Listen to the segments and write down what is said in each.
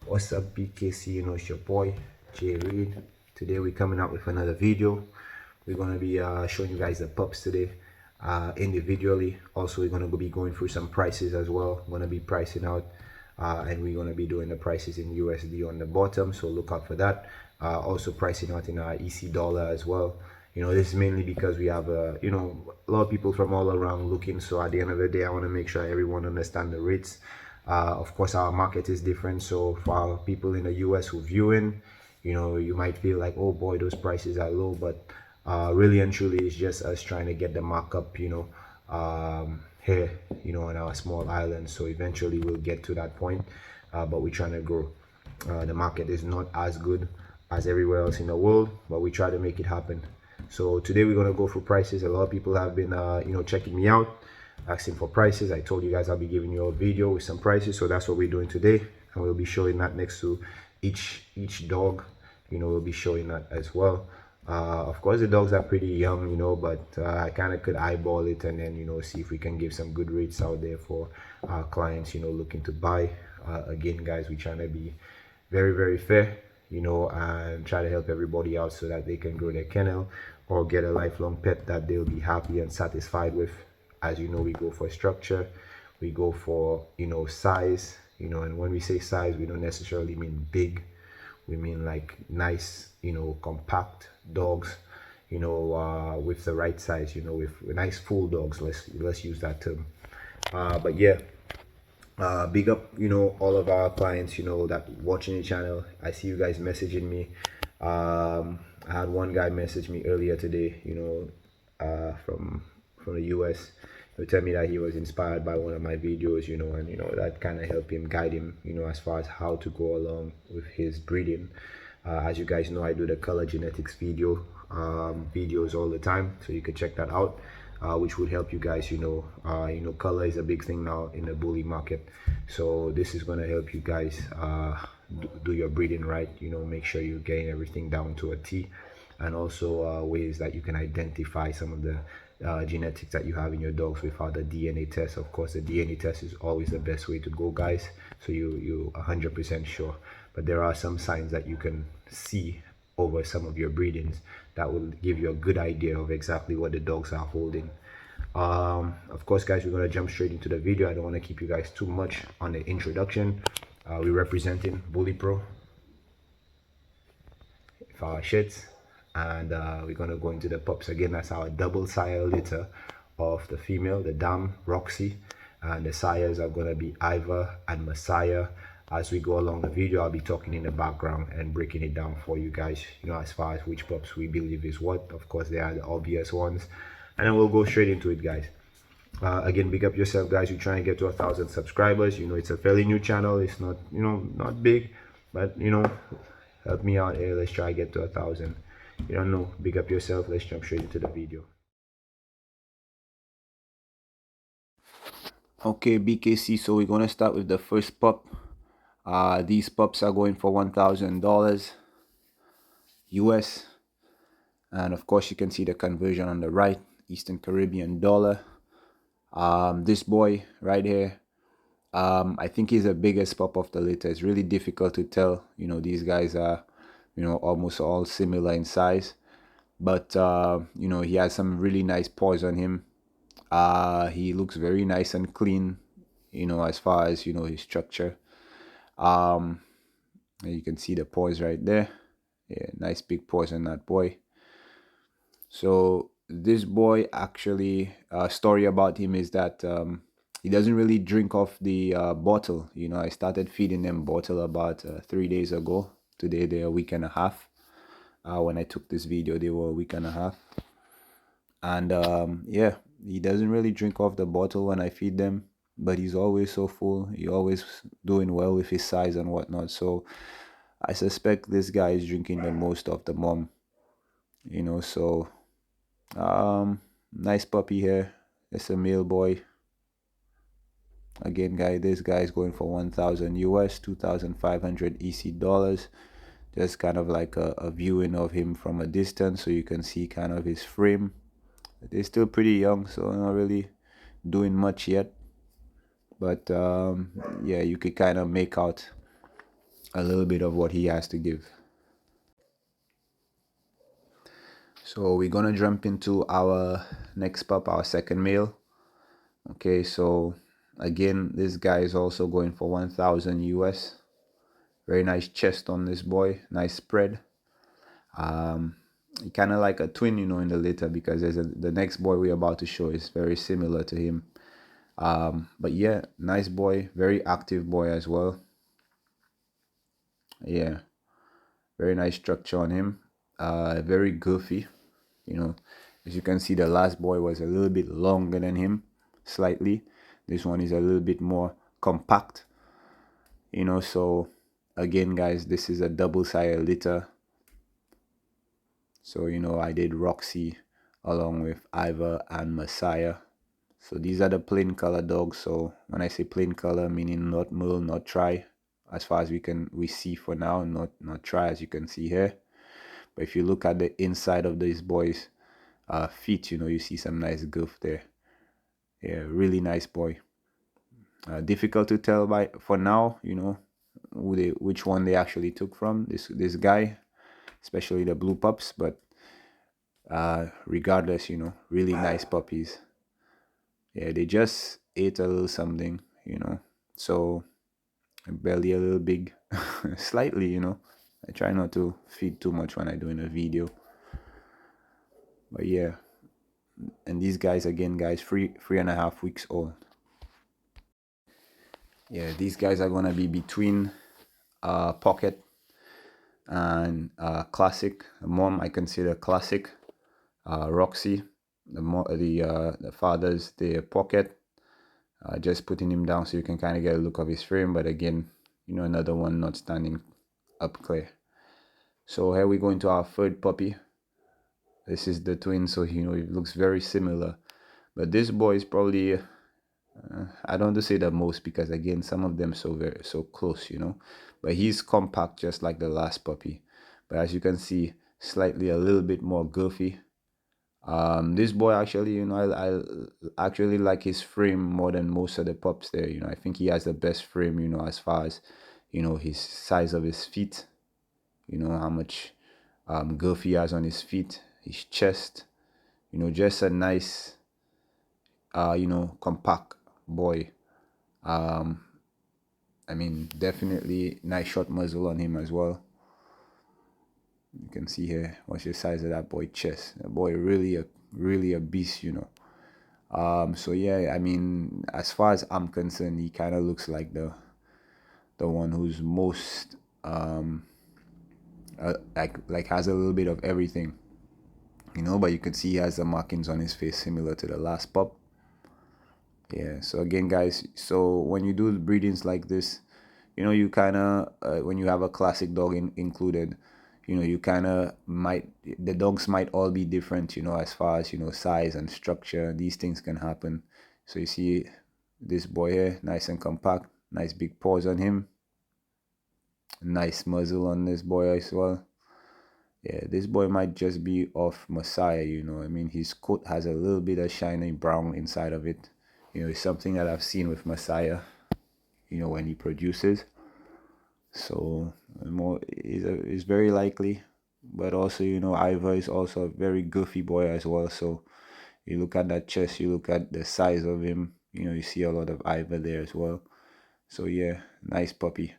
What's up, BKC? You know, it's your boy Jay Reed. Today we're coming out with another video. We're gonna be showing you guys the pups today individually. Also, we're gonna be going through some prices as well. I'm gonna be pricing out, and we're gonna be doing the prices in USD on the bottom. So look out for that. Also pricing out in EC dollar as well. You know, this is mainly because we have a lot of people from all around looking. So at the end of the day, I want to make sure everyone understand the rates. Of course, our market is different. So for our people in the US who viewing, you might feel like, oh boy, those prices are low, but really and truly, it's just us trying to get the markup, here, on our small island. So eventually we'll get to that point, but we're trying to grow. The market is not as good as everywhere else in the world, but we try to make it happen. So today we're going to go through prices. A lot of people have been checking me out, asking for prices. I told you guys I'll be giving you a video with some prices, so that's what we're doing today, and we'll be showing that next to each dog. We'll be showing that as well. Of course, the dogs are pretty young, but I kind of could eyeball it and then see if we can give some good rates out there for our clients looking to buy. Again, guys, we're trying to be very, very fair, and try to help everybody out so that they can grow their kennel or get a lifelong pet that they'll be happy and satisfied with. As you know, we go for structure, we go for size, and when we say size, we don't necessarily mean big. We mean like nice, compact dogs, with the right size, with nice full dogs. Let's use that term. But yeah, big up, all of our clients, that watching the channel. I see you guys messaging me. I had one guy message me earlier today, from the US. He would tell me that he was inspired by one of my videos, and that kind of helped him, guide him, as far as how to go along with his breeding. As you guys know, I do the color genetics videos all the time, so you can check that out, which would help you guys. Color is a big thing now in the bully market, so this is going to help you guys do your breeding right. Make sure you're getting everything down to a T, and also ways that you can identify some of the genetics that you have in your dogs without the DNA test. Of course, the DNA test is always the best way to go, guys, so you 100% sure. But there are some signs that you can see over some of your breedings that will give you a good idea of exactly what the dogs are holding. Of course, guys, we're going to jump straight into the video. I don't want to keep you guys too much on the introduction. We're representing Bully Pro for our shits, and we're going to go into the pups. Again, that's our double sire litter of the female, the dam Roxy, and the sires are going to be Ivor and Messiah. As we go along the video, I'll be talking in the background and breaking it down for you guys, as far as which pups we believe is what. Of course, they are the obvious ones, and then we'll go straight into it, guys. Again, big up yourself, guys. You're trying to get to 1,000 subscribers. It's a fairly new channel. It's not not big, but help me out here. Let's try to get to 1,000. You don't know, big up yourself. Let's jump straight into the video. Okay, BKC, so we're gonna start with the first pup. These pups are going for $1,000 US, and of course you can see the conversion on the right, Eastern Caribbean dollar. This boy right here, I think he's the biggest pup of the litter. It's really difficult to tell. These guys are almost all similar in size, but he has some really nice paws on him. He looks very nice and clean, as far as his structure. You can see the paws right there. Yeah, nice big paws on that boy. So this boy, actually, story about him is that he doesn't really drink off the bottle. I started feeding them bottle about 3 days ago. Today they're a week and a half. When I took this video, they were a week and a half. And yeah, he doesn't really drink off the bottle when I feed them, but he's always so full. He's always doing well with his size and whatnot. So I suspect this guy is drinking the most of the mom. So nice puppy here. It's a male boy. Again, this guy is going for 1,000 US, 2,500 EC dollars. Just kind of like a viewing of him from a distance, so you can see kind of his frame. They're still pretty young, so not really doing much yet, but yeah, you could kind of make out a little bit of what he has to give. So we're gonna jump into our next pup, our second male. Okay, so again, this guy is also going for 1,000 US. Very nice chest on this boy, nice spread. Kind of like a twin, you know, in the litter, because the next boy we're about to show is very similar to him. But yeah, nice boy, very active boy as well. Yeah, very nice structure on him. Very goofy, you know. As you can see, the last boy was a little bit longer than him, slightly. This one is a little bit more compact, you know. So again, guys, this is a double sire litter. So, you know, I did Roxy along with Ivor and Messiah. So these are the plain color dogs. So when I say plain color, meaning not merle, not tri, as far as we see for now, not tri, as you can see here. But if you look at the inside of these boys' feet, you know, you see some nice goof there. Yeah, really nice boy. Difficult to tell by for now, you know, which one they actually took from this guy, especially the blue pups. But regardless, you know, really nice puppies. Yeah, they just ate a little something, you know, so belly a little big, slightly, you know. I try not to feed too much when I do in a video, but yeah. And these guys, again, guys, 3.5 weeks old. Yeah, these guys are gonna be between pocket and classic. Mom, I consider classic. Roxy, the father's the pocket. Just putting him down so you can kind of get a look of his frame, but again, you know, another one not standing up clear. So here we go into our third puppy. This is the twin, so you know it looks very similar, but this boy is probably I don't want to say the most, because again, some of them so close, you know, but he's compact just like the last puppy, but as you can see, slightly a little bit more goofy. This boy actually, you know, I actually like his frame more than most of the pups there. You know, I think he has the best frame, you know, as far as, you know, his size of his feet, you know, how much girth he has on his feet, his chest, you know, just a nice, you know, compact boy. I mean, definitely nice short muzzle on him as well. You can see here, what's the size of that boy chest. That boy really a beast, you know. So yeah, I mean, as far as I'm concerned, he kind of looks like the one who's most like has a little bit of everything, you know. But you can see he has the markings on his face similar to the last pup. Yeah. So again, guys, so when you do breedings like this, you know, you kind of when you have a classic dog included, you know, you kind of the dogs might all be different, you know, as far as, you know, size and structure. These things can happen. So you see this boy here, nice and compact, nice big paws on him, nice muzzle on this boy as well. Yeah, this boy might just be off Messiah, you know. I mean, his coat has a little bit of shiny brown inside of it. You know, it's something that I've seen with Messiah, you know, when he produces. So more is very likely, but also, you know, Ivor is also a very goofy boy as well. So you look at that chest, you look at the size of him, you know, you see a lot of Ivor there as well. So yeah, nice puppy.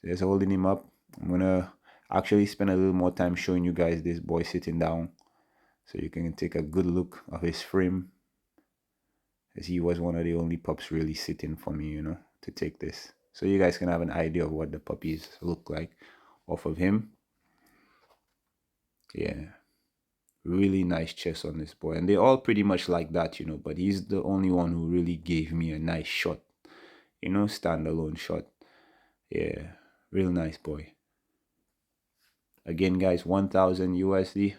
Just holding him up. I'm gonna actually spend a little more time showing you guys this boy sitting down, so you can take a good look of his frame, as he was one of the only pups really sitting for me, you know, to take this, so you guys can have an idea of what the puppies look like off of him. Yeah, really nice chest on this boy, and they're all pretty much like that, you know, but he's the only one who really gave me a nice shot, you know, standalone shot. Yeah, real nice boy. Again, guys, 1,000 USD,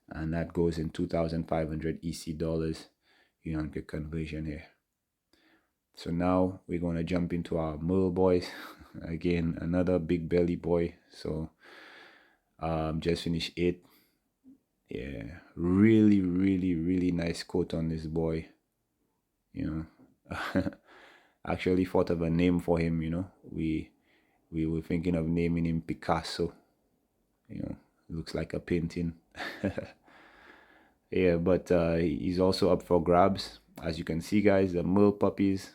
and that goes in 2,500 EC dollars, you know, get conversion here. So now we're gonna jump into our merle boys. Again, another big belly boy. So just finished it. Yeah, really nice coat on this boy, you know. Actually thought of a name for him, you know. We We were thinking of naming him Picasso. You know, looks like a painting. Yeah, but he's also up for grabs. As you can see, guys, the male puppies,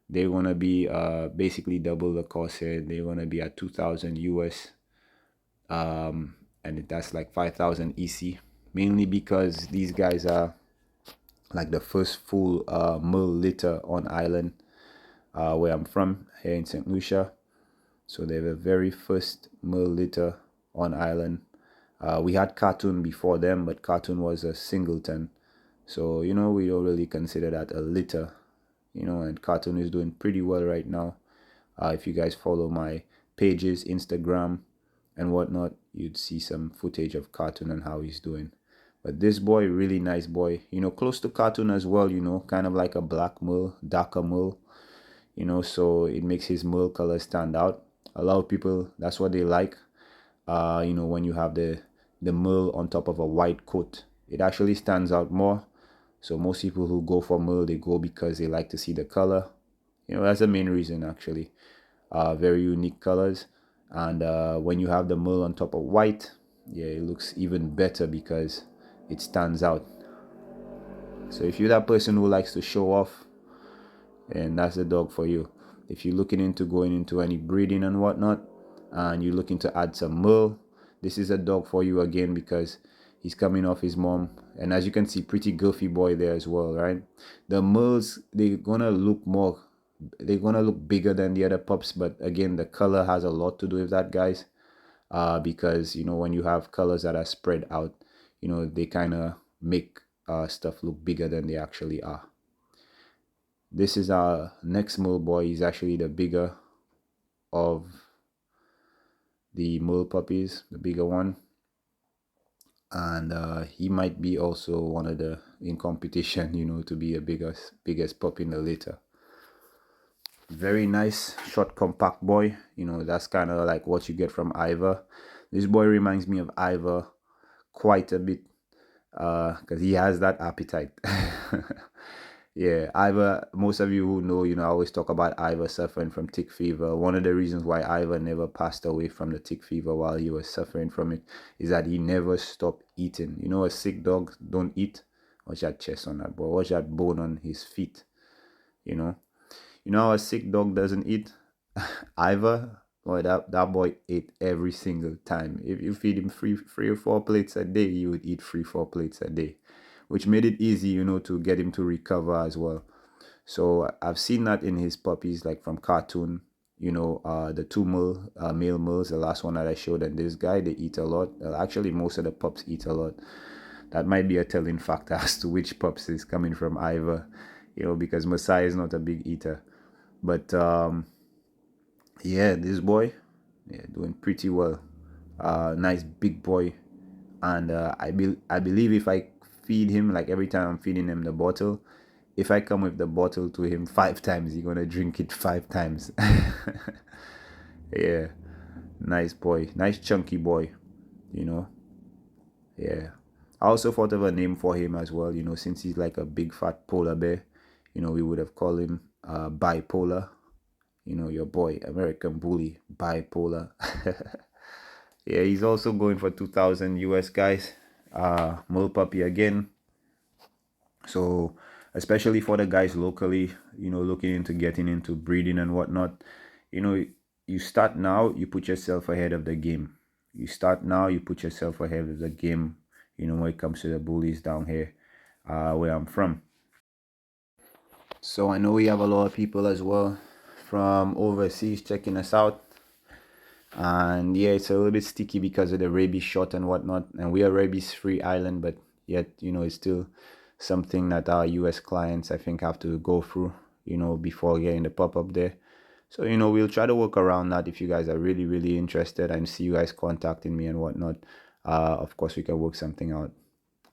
they want to be basically double the cost here. They want to be at 2,000 US, and that's like 5,000 EC. Mainly because these guys are like the first full male litter on island where I'm from, here in St. Lucia. So they're the very first male litter on island. We had Cartoon before them, but Cartoon was a singleton. So, you know, we don't really consider that a litter, you know, and Cartoon is doing pretty well right now. If you guys follow my pages, Instagram and whatnot, you'd see some footage of Cartoon and how he's doing. But this boy, really nice boy, you know, close to Cartoon as well, you know, kind of like a black male, darker male, you know, so it makes his male color stand out. A lot of people, that's what they like. You know, when you have the male on top of a white coat, it actually stands out more. So most people who go for male, they go because they like to see the color. You know, that's the main reason actually. Very unique colors, and when you have the male on top of white, yeah, it looks even better because it stands out. So if you're that person who likes to show off, and that's the dog for you. If you're looking into going into any breeding and whatnot, and you're looking to add some male, this is a dog for you again because he's coming off his mom, and as you can see, pretty goofy boy there as well, right? The males, they're gonna look bigger than the other pups, but again, the color has a lot to do with that, guys. Because you know, when you have colors that are spread out, you know, they kind of make stuff look bigger than they actually are. This is our next male boy. He's actually the bigger of the male puppies, the bigger one, and he might be also one of the in competition, you know, to be a biggest pup in the litter. Very nice, short, compact boy. You know, that's kind of like what you get from Ivor. This boy reminds me of Ivor quite a bit because he has that appetite. Yeah, Ivor, most of you who know, you know, I always talk about Ivor suffering from tick fever. One of the reasons why Ivor never passed away from the tick fever while he was suffering from it is that he never stopped eating. You know, a sick dog don't eat. Watch that chest on that boy. Watch that bone on his feet. You know, how a sick dog doesn't eat? Ivor, boy, that boy ate every single time. If you feed him three or four plates a day, he would eat 3-4 plates a day, which made it easy, you know, to get him to recover as well. So I've seen that in his puppies, like from Cartoon, you know, the two male males, the last one that I showed, and this guy, they eat a lot. Actually, most of the pups eat a lot. That might be a telling factor as to which pups is coming from Ivor, you know, because Masai is not a big eater. But yeah, this boy, yeah, doing pretty well. Nice big boy, and I believe if I feed him, like every time I'm feeding him the bottle, if I come with the bottle to him 5 times, he's gonna drink it 5 times. Yeah, nice boy, nice chunky boy, you know. Yeah, I also thought of a name for him as well, you know, since he's like a big fat polar bear, you know, we would have called him bipolar. You know, your boy, American Bully, bipolar. Yeah, he's also going for 2,000 US, guys. Mole puppy again. So, especially for the guys locally, you know, looking into getting into breeding and whatnot, you know, you start now, you put yourself ahead of the game. You start now, you put yourself ahead of the game, you know, when it comes to the bullies down here, where I'm from. So I know we have a lot of people as well from overseas checking us out, and yeah, it's a little bit sticky because of the rabies shot and whatnot, and we are rabies free island, but yet, you know, it's still something that our US clients, I think, have to go through, you know, before getting the pop up there. So, you know, we'll try to work around that. If you guys are really interested and see you guys contacting me and whatnot, of course we can work something out.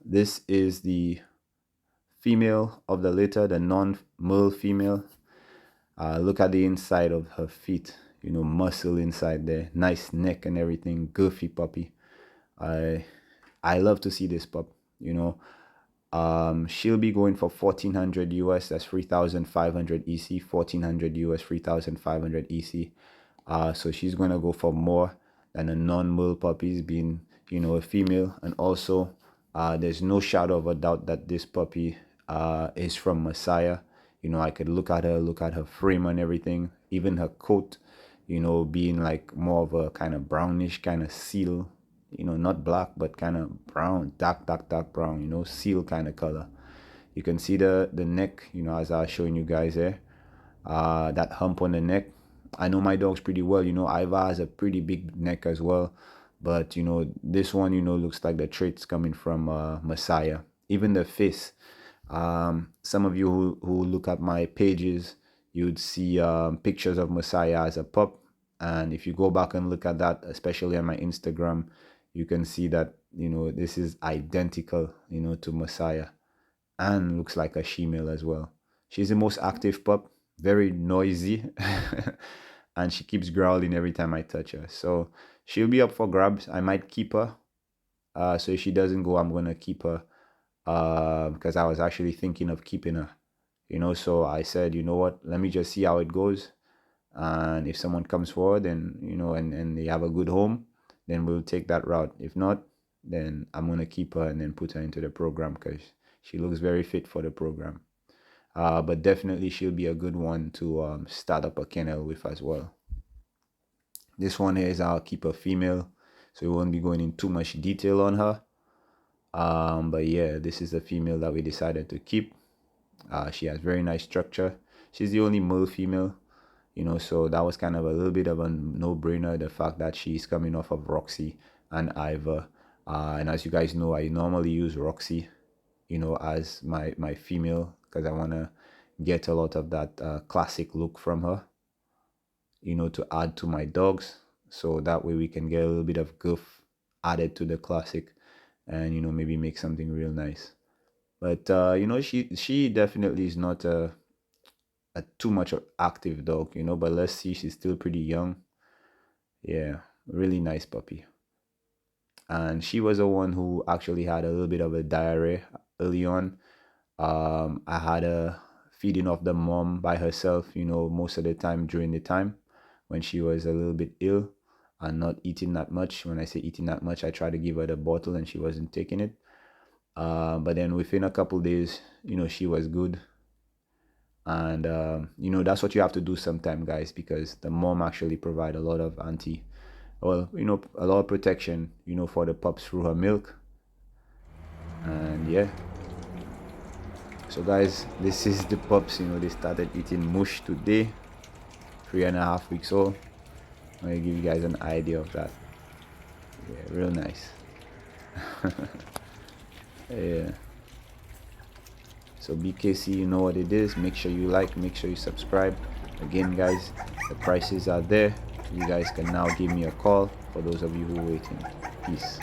This is the female of the litter, the non-male female. Look at the inside of her feet, you know, muscle inside there, nice neck and everything, goofy puppy. I love to see this pup, you know. She'll be going for 1,400 US, that's 3,500 EC, 1,400 US, 3,500 EC. So she's gonna go for more than a non-male puppies, being, you know, a female. And also there's no shadow of a doubt that this puppy is from Messiah. You know, I could look at her frame and everything, even her coat, you know, being like more of a kind of brownish kind of seal, you know, not black but kind of brown, dark brown, you know, seal kind of color. You can see the neck, you know, as I was showing you guys there, that hump on the neck. I know my dogs pretty well, you know. Iva has a pretty big neck as well, but you know, this one, you know, looks like the traits coming from Messiah. Even the face, some of you who look at my pages, you'd see pictures of Messiah as a pup, and if you go back and look at that, especially on my Instagram, you can see that, you know, this is identical, you know, to Messiah, and looks like a she-male as well. She's the most active pup, very noisy, and she keeps growling every time I touch her. So she'll be up for grabs. I might keep her. So if she doesn't go, I'm gonna keep her, because I was actually thinking of keeping her. You know, so I said, you know what, let me just see how it goes. And if someone comes forward and, you know, and they have a good home, then we'll take that route. If not, then I'm gonna keep her and then put her into the program, because she looks very fit for the program. But definitely she'll be a good one to start up a kennel with as well. This one here is our keeper female, so we won't be going in too much detail on her. But yeah, this is the female that we decided to keep. She has very nice structure. She's the only male female, you know, so that was kind of a little bit of a no-brainer, the fact that she's coming off of Roxy and Iva. And as you guys know, I normally use Roxy, you know, as my female, because I want to get a lot of that classic look from her, you know, to add to my dogs, so that way we can get a little bit of goof added to the classic, and, you know, maybe make something real nice. But you know, she definitely is not a too much active dog, you know, but let's see, she's still pretty young. Yeah, really nice puppy. And she was the one who actually had a little bit of a diarrhea early on. I had her feeding off the mom by herself, you know, most of the time during the time when she was a little bit ill and not eating that much. When I say eating that much, I tried to give her the bottle and she wasn't taking it. But then within a couple days, you know, she was good. And you know, that's what you have to do sometime, guys, because the mom actually provide a lot of you know, a lot of protection, you know, for the pups through her milk. And yeah, so guys, this is the pups. You know, they started eating mush today, 3.5 weeks old. I'm gonna give you guys an idea of that. Yeah, real nice. Yeah. So BKC, you know what it is. Make sure you like, make sure you subscribe. Again, guys, the prices are there. You guys can now give me a call for those of you who are waiting. Peace.